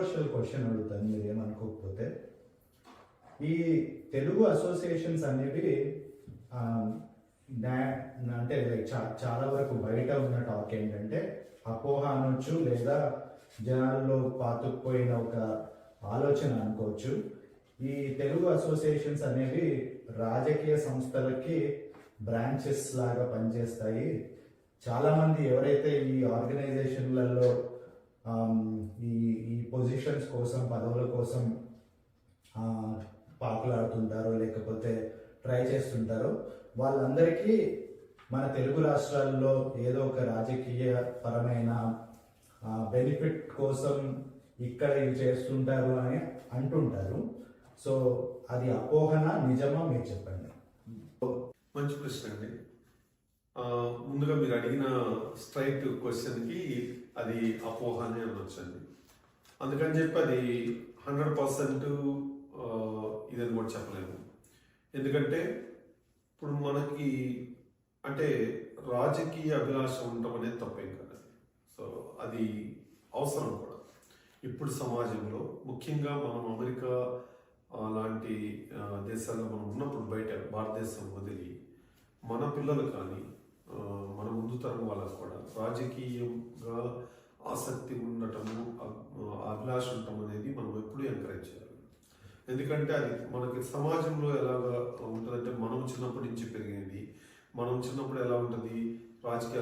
Controversial question అడుగుతాను మీరు ఏమనుకోకపోతే. ఈ తెలుగు అసోసియేషన్స్ అనేవి ఆ, అంటే లైక్ చాలా వరకు బయట ఉన్న టాక్ ఏంటంటే అపోహ అనొచ్చు, లేదా జనాల్లో పాతుకుపోయిన ఒక ఆలోచన అనుకోవచ్చు. ఈ తెలుగు అసోసియేషన్స్ అనేవి రాజకీయ సంస్థలకి బ్రాంచెస్ లాగా పనిచేస్తాయి. చాలామంది ఎవరైతే ఈ ఆర్గనైజేషన్లలో ఈ ఈ పొజిషన్స్ కోసం, పదవుల కోసం పాకులాడుతుంటారో లేకపోతే ట్రై చేస్తుంటారో వాళ్ళందరికీ మన తెలుగు రాష్ట్రాల్లో ఏదో ఒక రాజకీయ పరమైన బెనిఫిట్ కోసం ఇక్కడ ఇవి చేస్తుంటారు అని అంటుంటారు. సో అది అపోహన నిజమా మీరు చెప్పండి. మంచి ప్రశ్న అండి. ముందుగా మీరు అడిగిన స్ట్రైట్ క్వశ్చన్కి అది అపోహ అని అనొచ్చండి. అందుకని చెప్పి అది 100% ఇదని కూడా చెప్పలేము. ఎందుకంటే ఇప్పుడు మనకి అంటే రాజకీయ అభిలాష ఉండటం అనేది తప్పేం కదా. సో అది అవసరం కూడా ఇప్పుడు సమాజంలో, ముఖ్యంగా మనం అమెరికా లాంటి దేశాల్లో మనం ఉన్నప్పుడు బయట భారతదేశం వదిలి మన పిల్లలు కానీ మన ముందు తరం వాళ్ళకు కూడా రాజకీయంగా ఆసక్తి ఉండటము, అభిలాష ఉండటం అనేది మనం ఎప్పుడూ ఎంకరేజ్ చేయాలి. ఎందుకంటే అది మనకి సమాజంలో ఎలాగా ఉంటుందంటే మనం చిన్నప్పటి నుంచి పెరిగింది, మనం చిన్నప్పుడు ఎలా ఉంటుంది రాజకీయ